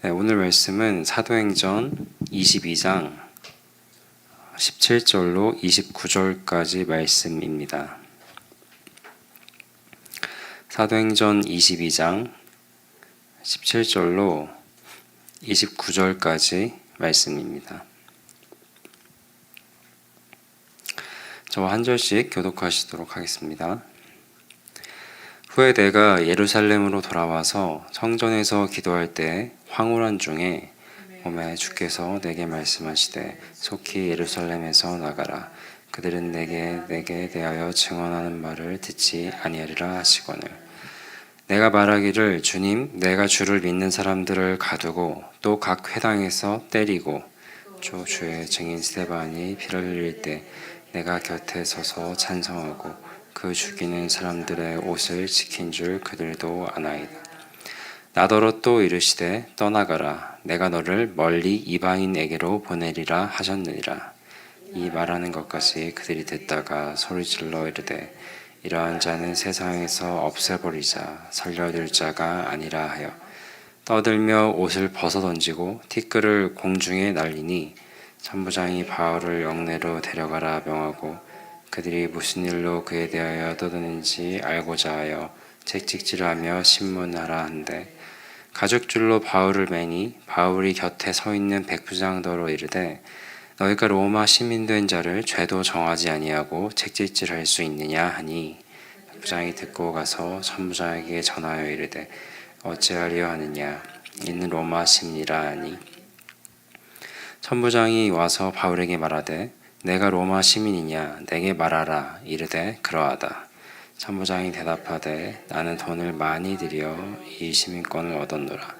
네, 오늘 말씀은 사도행전 22장 17절로 29절까지 말씀입니다. 사도행전 22장 17절로 29절까지 말씀입니다. 저와 한 절씩 교독하시도록 하겠습니다. 후에 내가 예루살렘으로 돌아와서 성전에서 기도할 때 황홀한 중에 몸에 주께서 내게 말씀하시되 속히 예루살렘에서 나가라. 그들은 내게 대하여 증언하는 말을 듣지 아니하리라 하시거늘. 내가 말하기를 주님, 내가 주를 믿는 사람들을 가두고 또 각 회당에서 때리고 주의 증인 스데반이 피를 흘릴 때 내가 곁에 서서 찬성하고 그 죽이는 사람들의 옷을 지킨 줄 그들도 아나이다. 나더러 또 이르시되 떠나가라. 내가 너를 멀리 이방인에게로 보내리라 하셨느니라. 이 말하는 것까지 그들이 듣다가 소리질러 이르되 이러한 자는 세상에서 없애버리자 살려둘 자가 아니라 하여 떠들며 옷을 벗어던지고 티끌을 공중에 날리니 천부장이 바울을 영내로 데려가라 명하고 그들이 무슨 일로 그에 대하여 떠드는지 알고자 하여 책찍질하며 신문하라 한데 가죽줄로 바울을 매니 바울이 곁에 서 있는 백부장더러 이르되 너희가 로마 시민된 자를 죄도 정하지 아니하고 책찍질할 수 있느냐 하니 백부장이 듣고 가서 천부장에게 전하여 이르되 어찌하려 하느냐 이는 로마 시민이라 하니 천부장이 와서 바울에게 말하되 내가 로마 시민이냐 내게 말하라 이르되 그러하다. 천부장이 대답하되 나는 돈을 많이 들여 이 시민권을 얻었노라.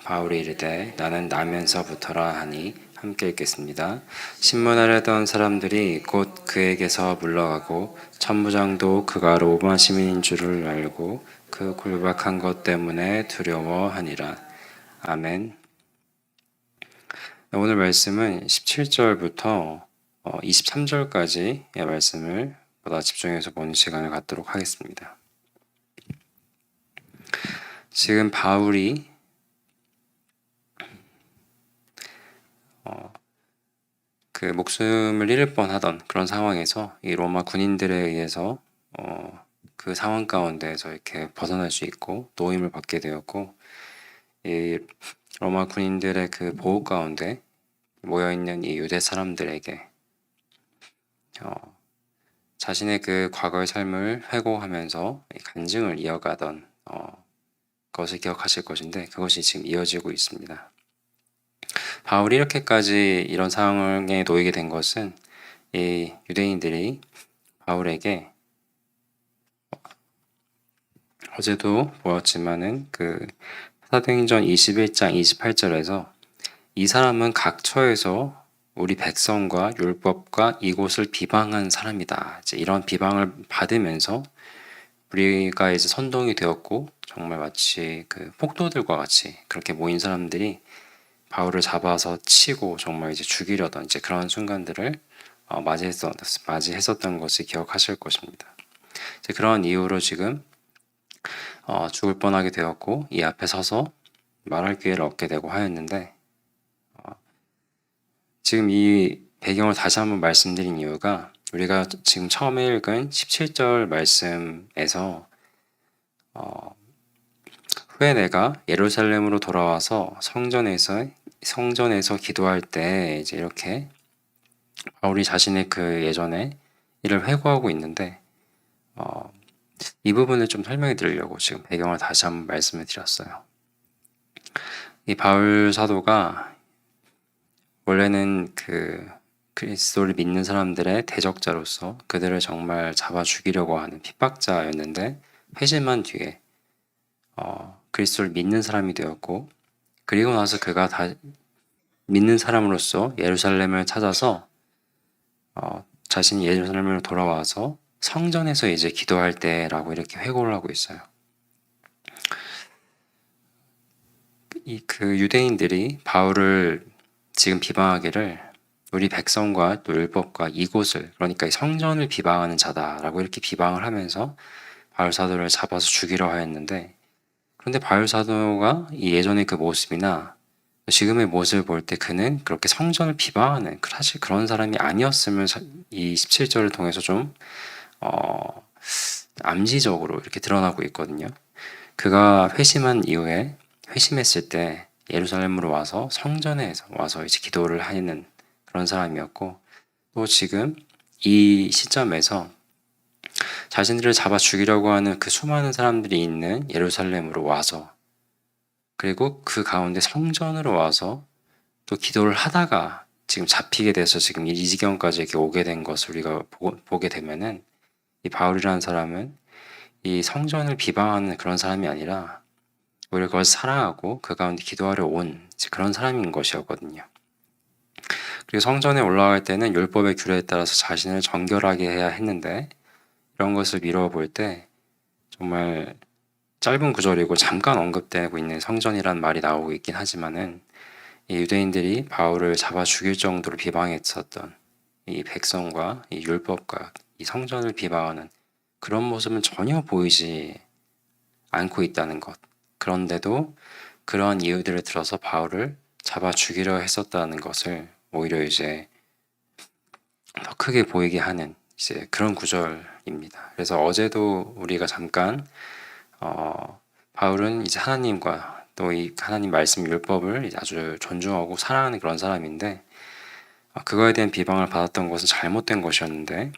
바울이 이르되 나는 나면서부터라 하니 함께 읽겠습니다. 신문하려던 사람들이 곧 그에게서 물러가고 천부장도 그가 로마 시민인 줄을 알고 그 굴박한 것 때문에 두려워하니라. 아멘. 오늘 말씀은 17절부터 23절까지의 말씀을 보다 집중해서 보는 시간을 갖도록 하겠습니다. 지금 바울이 그 목숨을 잃을 뻔하던 그런 상황에서 이 로마 군인들에 의해서 그 상황 가운데에서 이렇게 벗어날 수 있고 노임을 받게 되었고 이 로마 군인들의 그 보호 가운데 모여있는 이 유대 사람들에게 자신의 그 과거의 삶을 회고하면서 간증을 이어가던 것을 기억하실 것인데 그것이 지금 이어지고 있습니다. 바울이 이렇게까지 이런 상황에 놓이게 된 것은 이 유대인들이 바울에게 어제도 보았지만은 그 사도행전 21장 28절에서 이 사람은 각처에서 우리 백성과 율법과 이곳을 비방한 사람이다. 이제 이런 비방을 받으면서 우리가 이제 선동이 되었고 정말 마치 그 폭도들과 같이 그렇게 모인 사람들이 바울을 잡아서 치고 정말 이제 죽이려던 이제 그런 순간들을 맞이했었던 것을 기억하실 것입니다. 이제 그런 이유로 지금 죽을 뻔하게 되었고 이 앞에 서서 말할 기회를 얻게 되고 하였는데 지금 이 배경을 다시 한번 말씀드린 이유가 우리가 지금 처음에 읽은 17절 말씀에서 후에 내가 예루살렘으로 돌아와서 성전에서 기도할 때 이제 이렇게 바울이 자신의 그 예전에 일을 회고하고 있는데 이 부분을 좀 설명해 드리려고 지금 배경을 다시 한번 말씀을 드렸어요. 이 바울 사도가 원래는 그 그리스도를 믿는 사람들의 대적자로서 그들을 정말 잡아 죽이려고 하는 핍박자였는데 회심한 뒤에 그리스도를 믿는 사람이 되었고 그리고 나서 그가 다 믿는 사람으로서 예루살렘을 찾아서 자신이 예루살렘으로 돌아와서 성전에서 이제 기도할 때라고 이렇게 회고를 하고 있어요. 그 유대인들이 바울을 지금 비방하기를 우리 백성과 또 율법과 이곳을 그러니까 성전을 비방하는 자다라고 이렇게 비방을 하면서 바울 사도를 잡아서 죽이려 하였는데 그런데 바울 사도가 이 예전의 그 모습이나 지금의 모습을 볼 때 그는 그렇게 성전을 비방하는 사실 그런 사람이 아니었음을 이 17절을 통해서 좀 어, 암시적으로 이렇게 드러나고 있거든요. 그가 회심했을 때 예루살렘으로 와서 성전에 와서 이제 기도를 하는 그런 사람이었고, 또 지금 이 시점에서 자신들을 잡아 죽이려고 하는 그 수많은 사람들이 있는 예루살렘으로 와서, 그리고 그 가운데 성전으로 와서 또 기도를 하다가 지금 잡히게 돼서 지금 이 지경까지 이렇게 오게 된 것을 우리가 보게 되면은, 이 바울이라는 사람은 이 성전을 비방하는 그런 사람이 아니라 오히려 그걸 사랑하고 그 가운데 기도하려 온 그런 사람인 것이었거든요. 그리고 성전에 올라갈 때는 율법의 규례에 따라서 자신을 정결하게 해야 했는데, 이런 것을 미루어 볼 때 정말 짧은 구절이고 잠깐 언급되고 있는 성전이란 말이 나오고 있긴 하지만은, 이 유대인들이 바울을 잡아 죽일 정도로 비방했었던 이 백성과 이 율법과 이 성전을 비방하는 그런 모습은 전혀 보이지 않고 있다는 것. 그런데도 그러한 이유들을 들어서 바울을 잡아 죽이려 했었다는 것을 오히려 이제 더 크게 보이게 하는 이제 그런 구절입니다. 그래서 어제도 우리가 잠깐 바울은 이제 하나님과 또 이 하나님 말씀 율법을 이제 아주 존중하고 사랑하는 그런 사람인데, 그거에 대한 비방을 받았던 것은 잘못된 것이었는데,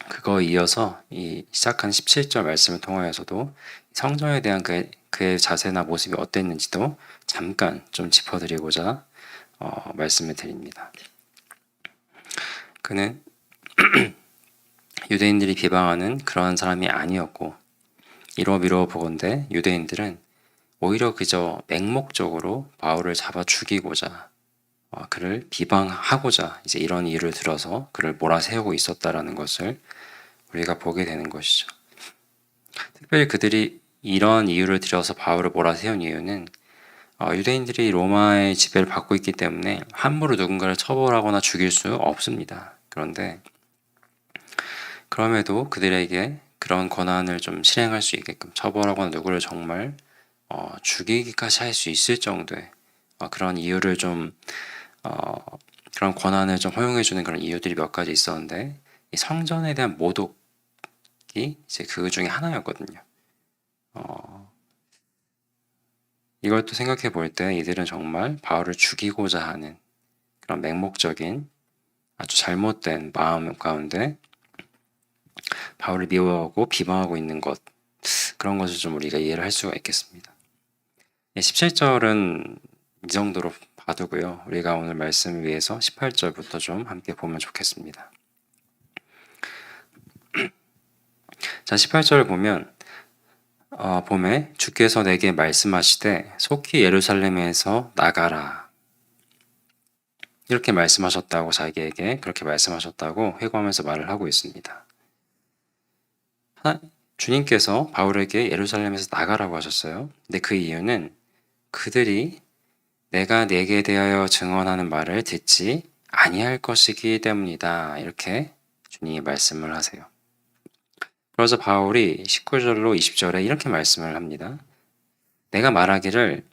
그거에 이어서 이 시작한 17절 말씀을 통하여서도 성전에 대한 그의 자세나 모습이 어땠는지도 잠깐 좀 짚어드리고자 말씀을 드립니다. 그는 유대인들이 비방하는 그러한 사람이 아니었고, 이러미러 보건대 유대인들은 오히려 그저 맹목적으로 바울을 잡아 죽이고자 그를 비방하고자 이제 이런 이유를 들어서 그를 몰아세우고 있었다라는 것을 우리가 보게 되는 것이죠. 특별히 그들이 이런 이유를 들어서 바울을 몰아세운 이유는 유대인들이 로마의 지배를 받고 있기 때문에 함부로 누군가를 처벌하거나 죽일 수 없습니다. 그런데 그럼에도 그들에게 그런 권한을 좀 실행할 수 있게끔 처벌하거나 누구를 정말 죽이기까지 할 수 있을 정도의 그런 이유를 좀 그런 권한을 좀 허용해주는 그런 이유들이 몇 가지 있었는데, 이 성전에 대한 모독이 이제 그 중에 하나였거든요. 이걸 또 생각해 볼 때 이들은 정말 바울을 죽이고자 하는 그런 맹목적인 아주 잘못된 마음 가운데 바울을 미워하고 비방하고 있는 것, 그런 것을 좀 우리가 이해를 할 수가 있겠습니다. 17절은 이 정도로 봐두고요. 우리가 오늘 말씀을 위해서 18절부터 좀 함께 보면 좋겠습니다. 자, 18절을 보면 봄에 주께서 내게 말씀하시되 속히 예루살렘에서 나가라, 이렇게 말씀하셨다고, 자기에게 그렇게 말씀하셨다고 회고하면서 말을 하고 있습니다. 주님께서 바울에게 예루살렘에서 나가라고 하셨어요. 근데 그 이유는 그들이 내가 네게 대하여 증언하는 말을 듣지 아니할 것이기 때문이다, 이렇게 주님이 말씀을 하세요. 그래서 바울이 19절로 20절에 이렇게 말씀을 합니다. 내가 말하기를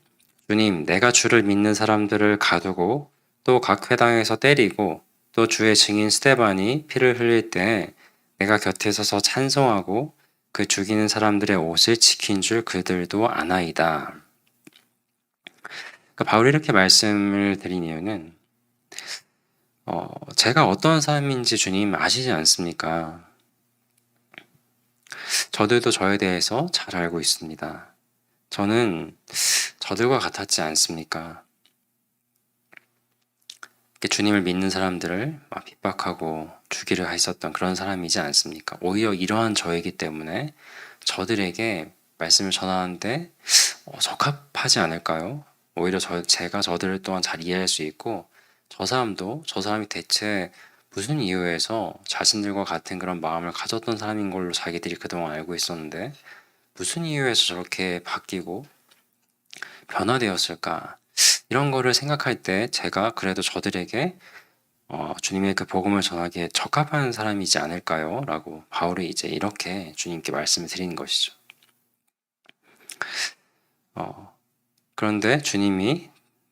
주님, 내가 주를 믿는 사람들을 가두고 또 각 회당에서 때리고 또 주의 증인 스데반이 피를 흘릴 때 내가 곁에 서서 찬송하고 그 죽이는 사람들의 옷을 지킨 줄 그들도 아나이다. 그러니까 바울이 이렇게 말씀을 드린 이유는 제가 어떤 사람인지 주님 아시지 않습니까? 저들도 저에 대해서 잘 알고 있습니다. 저는 저들과 같았지 않습니까? 주님을 믿는 사람들을 핍박하고 죽이려 했었던 그런 사람이지 않습니까? 오히려 이러한 저이기 때문에 저들에게 말씀을 전하는데 적합하지 않을까요? 오히려 제가 저들을 또한 잘 이해할 수 있고, 저 사람이 대체 무슨 이유에서 자신들과 같은 그런 마음을 가졌던 사람인 걸로 자기들이 그동안 알고 있었는데 무슨 이유에서 저렇게 바뀌고 변화되었을까? 이런 거를 생각할 때 제가 그래도 저들에게 주님의 그 복음을 전하기에 적합한 사람이지 않을까요? 라고 바울이 이제 이렇게 주님께 말씀을 드리는 것이죠. 그런데 주님이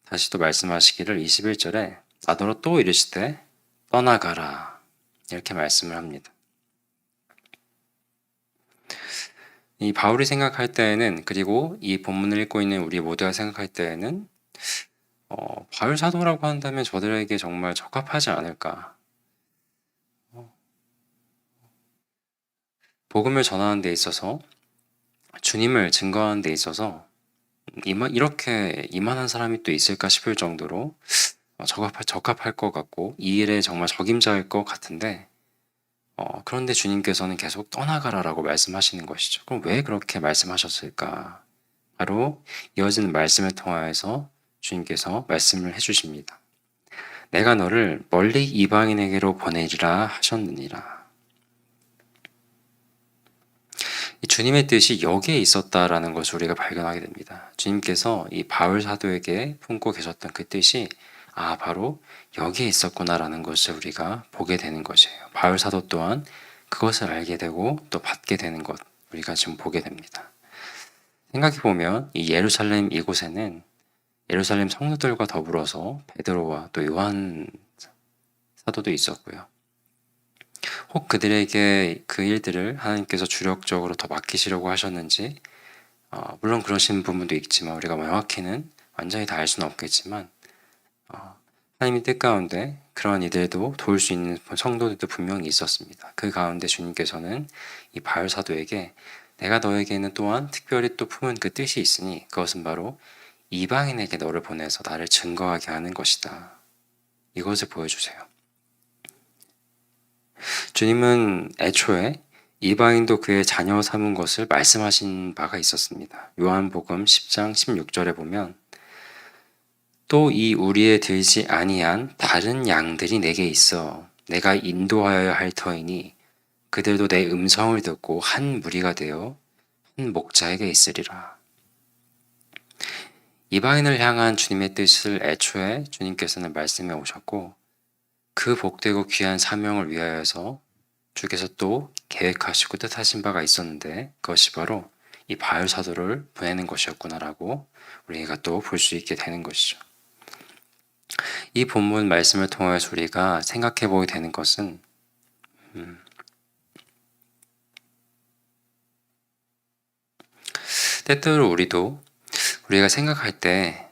다시 또 말씀하시기를 21절에 나더러 또 이르시되 떠나가라 이렇게 말씀을 합니다. 이 바울이 생각할 때에는, 그리고 이 본문을 읽고 있는 우리 모두가 생각할 때에는 바울 사도라고 한다면 저들에게 정말 적합하지 않을까. 복음을 전하는 데 있어서, 주님을 증거하는 데 있어서 이렇게 이만한 사람이 또 있을까 싶을 정도로 적합할 것 같고 이 일에 정말 적임자일 것 같은데, 그런데 주님께서는 계속 떠나가라라고 말씀하시는 것이죠. 그럼 왜 그렇게 말씀하셨을까? 바로 이어지는 말씀을 통하여서 주님께서 말씀을 해주십니다. 내가 너를 멀리 이방인에게로 보내리라 하셨느니라. 이 주님의 뜻이 여기에 있었다라는 것을 우리가 발견하게 됩니다. 주님께서 이 바울 사도에게 품고 계셨던 그 뜻이 바로 여기에 있었구나라는 것을 우리가 보게 되는 것이에요. 바울 사도 또한 그것을 알게 되고 또 받게 되는 것, 우리가 지금 보게 됩니다. 생각해보면 이 예루살렘 이곳에는 예루살렘 성도들과 더불어서 베드로와 또 요한 사도도 있었고요. 혹 그들에게 그 일들을 하나님께서 주력적으로 더 맡기시려고 하셨는지, 물론 그러신 부분도 있지만 우리가 명확히는 완전히 다 알 수는 없겠지만, 하나님의 뜻 가운데 그러한 이들도 도울 수 있는 성도들도 분명히 있었습니다. 그 가운데 주님께서는 이 바울 사도에게 내가 너에게는 또한 특별히 또 품은 그 뜻이 있으니 그것은 바로 이방인에게 너를 보내서 나를 증거하게 하는 것이다. 이것을 보여주세요. 주님은 애초에 이방인도 그의 자녀 삼은 것을 말씀하신 바가 있었습니다. 요한복음 10장 16절에 보면 또 이 우리에 들지 아니한 다른 양들이 내게 있어 내가 인도하여야 할 터이니 그들도 내 음성을 듣고 한 무리가 되어 한 목자에게 있으리라. 이방인을 향한 주님의 뜻을 애초에 주님께서는 말씀해 오셨고 그 복되고 귀한 사명을 위하여서 주께서 또 계획하시고 뜻하신 바가 있었는데 그것이 바로 이 바울 사도를 보내는 것이었구나라고 우리가 또 볼 수 있게 되는 것이죠. 이 본문 말씀을 통해서 우리가 생각해 보게 되는 것은 때때로 우리가 생각할 때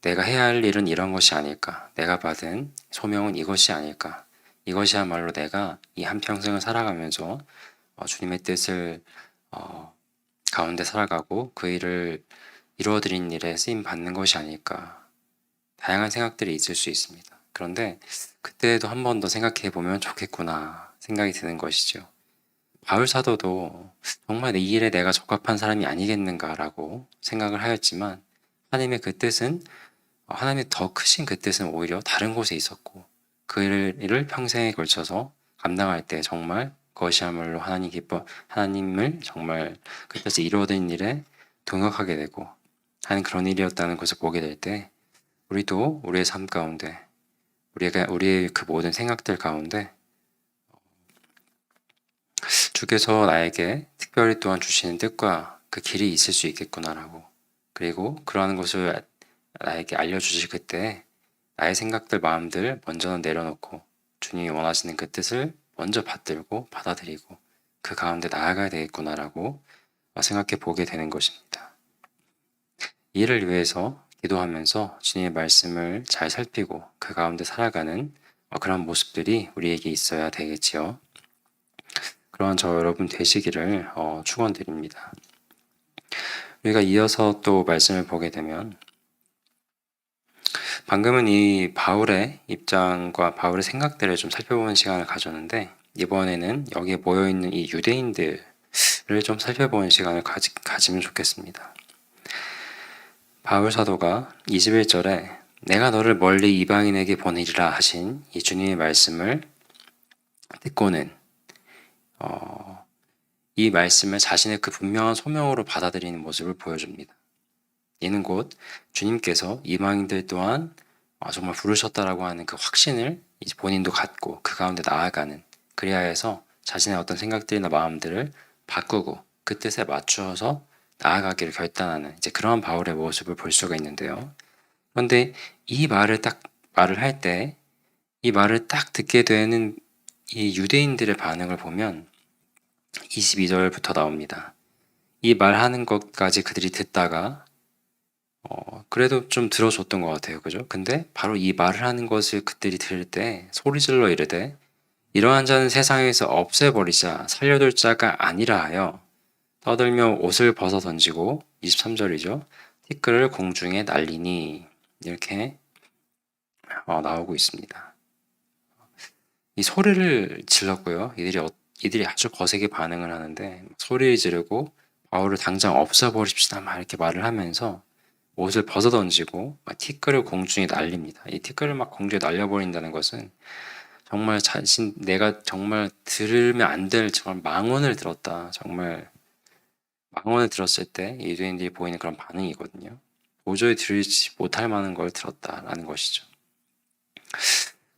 내가 해야 할 일은 이런 것이 아닐까, 내가 받은 소명은 이것이 아닐까, 이것이야말로 내가 이 한평생을 살아가면서 주님의 뜻을 가운데 살아가고 그 일을 이루어드린 일에 쓰임 받는 것이 아닐까, 다양한 생각들이 있을 수 있습니다. 그런데 그때도 한 번 더 생각해 보면 좋겠구나 생각이 드는 것이죠. 바울 사도도 정말 이 일에 내가 적합한 사람이 아니겠는가라고 생각을 하였지만 하나님의 그 뜻은, 하나님의 더 크신 그 뜻은 오히려 다른 곳에 있었고 그 일을 평생에 걸쳐서 감당할 때 정말 그것이야말로 하나님을 정말 그 뜻을 이루어드린 일에 동역하게 되고 하는 그런 일이었다는 것을 보게 될 때 우리도 우리의 삶 가운데 우리의 그 모든 생각들 가운데 주께서 나에게 특별히 또한 주시는 뜻과 그 길이 있을 수 있겠구나라고, 그리고 그러한 것을 나에게 알려주실 그때 나의 생각들, 마음들 먼저 내려놓고 주님이 원하시는 그 뜻을 먼저 받들고 받아들이고 그 가운데 나아가야 되겠구나라고 생각해 보게 되는 것입니다. 이를 위해서 기도하면서 주님의 말씀을 잘 살피고 그 가운데 살아가는 그런 모습들이 우리에게 있어야 되겠지요. 그러한 저 여러분 되시기를 축원드립니다. 우리가 이어서 또 말씀을 보게 되면 방금은 이 바울의 입장과 바울의 생각들을 좀 살펴보는 시간을 가졌는데 이번에는 여기에 모여있는 이 유대인들을 좀 살펴보는 시간을 가지면 좋겠습니다. 바울 사도가 21절에 내가 너를 멀리 이방인에게 보내리라 하신 이 주님의 말씀을 듣고는 이 말씀을 자신의 그 분명한 소명으로 받아들이는 모습을 보여줍니다. 이는 곧 주님께서 이방인들 또한 정말 부르셨다라고 하는 그 확신을 이제 본인도 갖고 그 가운데 나아가는, 그리하여서 자신의 어떤 생각들이나 마음들을 바꾸고 그 뜻에 맞추어서 나아가기를 결단하는 이제 그러한 바울의 모습을 볼 수가 있는데요. 그런데 이 말을 할 때, 이 말을 딱 듣게 되는 이 유대인들의 반응을 보면 22절부터 나옵니다. 이 말하는 것까지 그들이 듣다가 그래도 좀 들어줬던 것 같아요. 그죠? 근데 바로 이 말을 하는 것을 그들이 들을 때 소리질러 이르되 이러한 자는 세상에서 없애버리자 살려둘 자가 아니라 하여 떠들며 옷을 벗어 던지고 23절이죠. 티끌을 공중에 날리니 이렇게 나오고 있습니다. 이 소리를 질렀고요. 이들이 아주 거세게 반응을 하는데 소리를 지르고 바울을 당장 없애버립시다 막 이렇게 말을 하면서 옷을 벗어 던지고 막 티끌을 공중에 날립니다. 이 티끌을 막 공중에 날려버린다는 것은 정말 내가 정말 들으면 안 될 정말 망언을 들었다. 정말 망언을 들었을 때 유대인들이 보이는 그런 반응이거든요. 도저히 들지 못할 만한 걸 들었다라는 것이죠.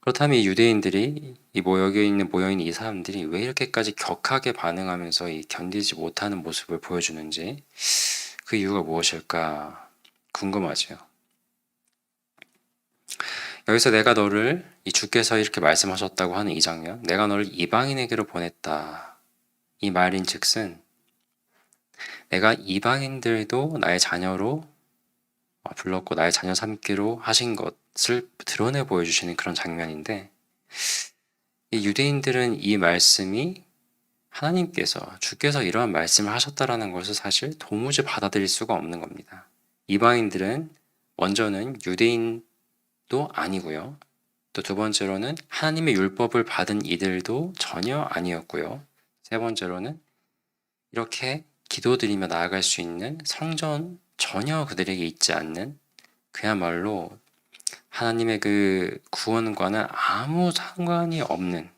그렇다면 이 유대인들이 모여있는 이 사람들이 왜 이렇게까지 격하게 반응하면서 이 견디지 못하는 모습을 보여주는지 그 이유가 무엇일까 궁금하죠. 여기서 내가 너를 이 주께서 이렇게 말씀하셨다고 하는 이 장면, 내가 너를 이방인에게로 보냈다. 이 말인즉슨 내가 이방인들도 나의 자녀로 불렀고 나의 자녀 삼기로 하신 것을 드러내 보여주시는 그런 장면인데 이 유대인들은 이 말씀이 주께서 이러한 말씀을 하셨다라는 것을 사실 도무지 받아들일 수가 없는 겁니다. 이방인들은 먼저는 유대인도 아니고요. 또 두 번째로는 하나님의 율법을 받은 이들도 전혀 아니었고요. 세 번째로는 이렇게 기도드리며 나아갈 수 있는 성전 전혀 그들에게 있지 않는 그야말로 하나님의 그 구원과는 아무 상관이 없는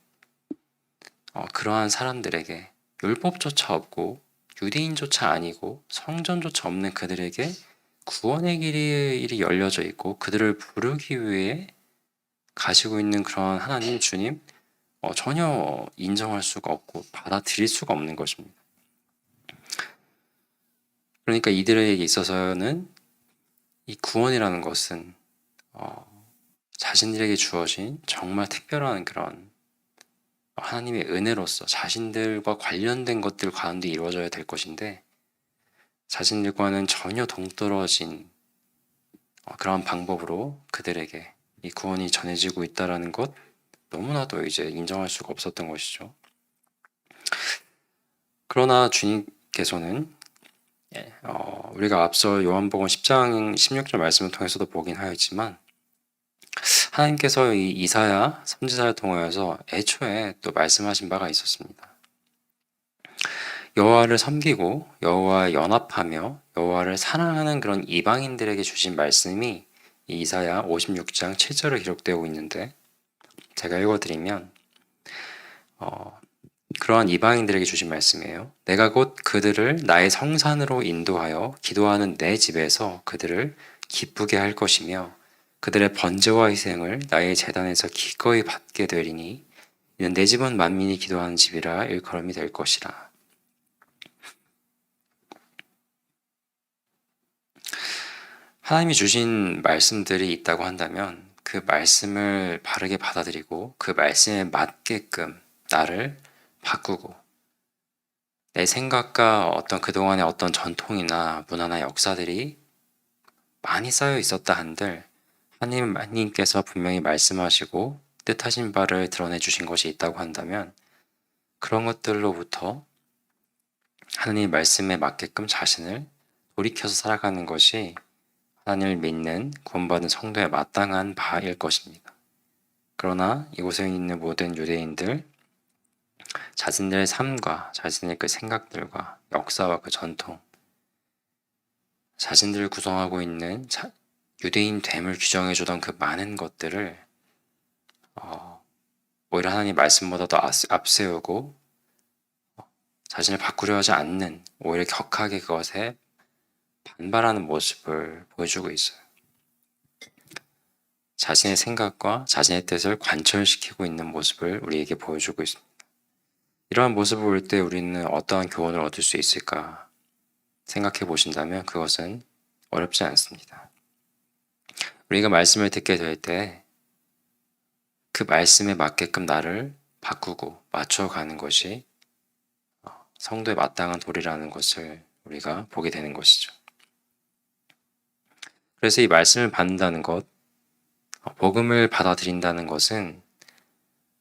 그러한 사람들에게 율법조차 없고 유대인조차 아니고 성전조차 없는 그들에게 구원의 길이 열려져 있고 그들을 부르기 위해 가지고 있는 그런 하나님 주님 전혀 인정할 수가 없고 받아들일 수가 없는 것입니다. 그러니까 이들에게 있어서는 이 구원이라는 것은 자신들에게 주어진 정말 특별한 그런 하나님의 은혜로서 자신들과 관련된 것들 가운데 이루어져야 될 것인데 자신들과는 전혀 동떨어진 그런 방법으로 그들에게 이 구원이 전해지고 있다라는 것 너무나도 이제 인정할 수가 없었던 것이죠. 그러나 주님께서는 우리가 앞서 요한복음 10장 16절 말씀을 통해서도 보긴 하였지만 하나님께서 이 이사야 선지자를 통하여서 애초에 또 말씀하신 바가 있었습니다. 여호와를 섬기고 여호와와 연합하며 여호와를 사랑하는 그런 이방인들에게 주신 말씀이 이 이사야 56장 7절에 기록되고 있는데 제가 읽어드리면 그러한 이방인들에게 주신 말씀이에요. 내가 곧 그들을 나의 성산으로 인도하여 기도하는 내 집에서 그들을 기쁘게 할 것이며 그들의 번제와 희생을 나의 제단에서 기꺼이 받게 되리니 이는 내 집은 만민이 기도하는 집이라 일컬음이 될 것이라. 하나님이 주신 말씀들이 있다고 한다면 그 말씀을 바르게 받아들이고 그 말씀에 맞게끔 나를 바꾸고 내 생각과 어떤 그동안의 어떤 전통이나 문화나 역사들이 많이 쌓여 있었다 한들 하나님께서 분명히 말씀하시고 뜻하신 바를 드러내 주신 것이 있다고 한다면 그런 것들로부터 하나님 말씀에 맞게끔 자신을 돌이켜서 살아가는 것이 하나님을 믿는 구원받은 성도의 마땅한 바일 것입니다. 그러나 이곳에 있는 모든 유대인들 자신들의 삶과 자신의 그 생각들과 역사와 그 전통 자신들을 구성하고 있는 유대인 됨을 규정해주던 그 많은 것들을 오히려 하나님 말씀보다도 앞세우고 자신을 바꾸려 하지 않는 오히려 격하게 그것에 반발하는 모습을 보여주고 있어요. 자신의 생각과 자신의 뜻을 관철시키고 있는 모습을 우리에게 보여주고 있습니다. 이러한 모습을 볼 때 우리는 어떠한 교훈을 얻을 수 있을까 생각해 보신다면 그것은 어렵지 않습니다. 우리가 말씀을 듣게 될 때 그 말씀에 맞게끔 나를 바꾸고 맞춰가는 것이 성도의 마땅한 도리라는 것을 우리가 보게 되는 것이죠. 그래서 이 말씀을 받는다는 것, 복음을 받아들인다는 것은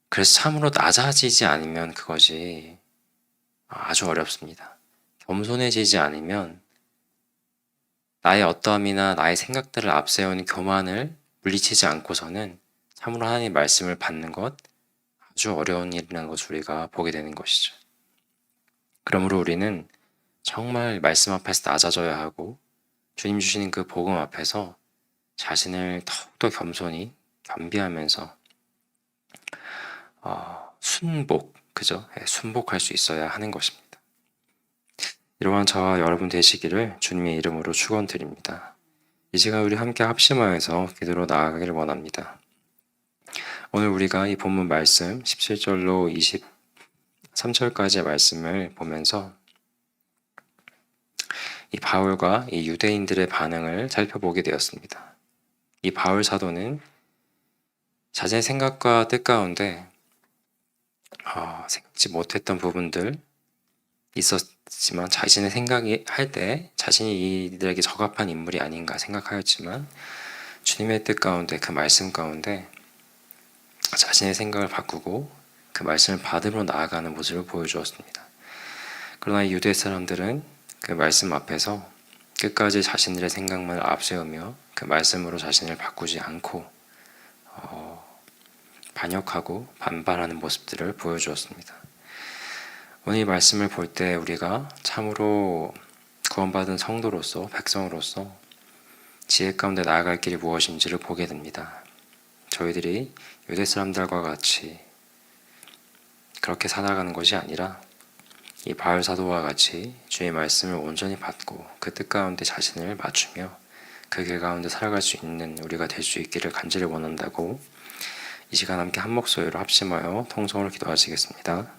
그래서 참으로 낮아지지 않으면 그것이 아주 어렵습니다. 겸손해지지 않으면 나의 어떠함이나 나의 생각들을 앞세우는 교만을 물리치지 않고서는 참으로 하나님의 말씀을 받는 것 아주 어려운 일이라는 것을 우리가 보게 되는 것이죠. 그러므로 우리는 정말 말씀 앞에서 낮아져야 하고 주님 주시는 그 복음 앞에서 자신을 더욱더 겸손히 겸비하면서 순복할 수 있어야 하는 것입니다. 이러한 저와 여러분 되시기를 주님의 이름으로 축원드립니다. 이 시간 우리 함께 합심하여서 기도로 나아가기를 원합니다. 오늘 우리가 이 본문 말씀 17절로 23절까지의 말씀을 보면서 이 바울과 이 유대인들의 반응을 살펴보게 되었습니다. 이 바울 사도는 자신의 생각과 뜻 가운데 생각지 못했던 부분들 있었지만 자신의 생각이 할 때 자신이 이들에게 적합한 인물이 아닌가 생각하였지만 주님의 뜻 가운데 그 말씀 가운데 자신의 생각을 바꾸고 그 말씀을 받음으로 나아가는 모습을 보여주었습니다. 그러나 이 유대 사람들은 그 말씀 앞에서 끝까지 자신들의 생각만을 앞세우며 그 말씀으로 자신을 바꾸지 않고 반역하고 반발하는 모습들을 보여주었습니다. 오늘 이 말씀을 볼 때 우리가 참으로 구원받은 성도로서 백성으로서 지혜 가운데 나아갈 길이 무엇인지를 보게 됩니다. 저희들이 유대 사람들과 같이 그렇게 살아가는 것이 아니라 이 바울 사도와 같이 주의 말씀을 온전히 받고 그 뜻 가운데 자신을 맞추며 그 길 가운데 살아갈 수 있는 우리가 될 수 있기를 간절히 원한다고 이 시간 함께 한 목소리로 합심하여 통성으로 기도하시겠습니다.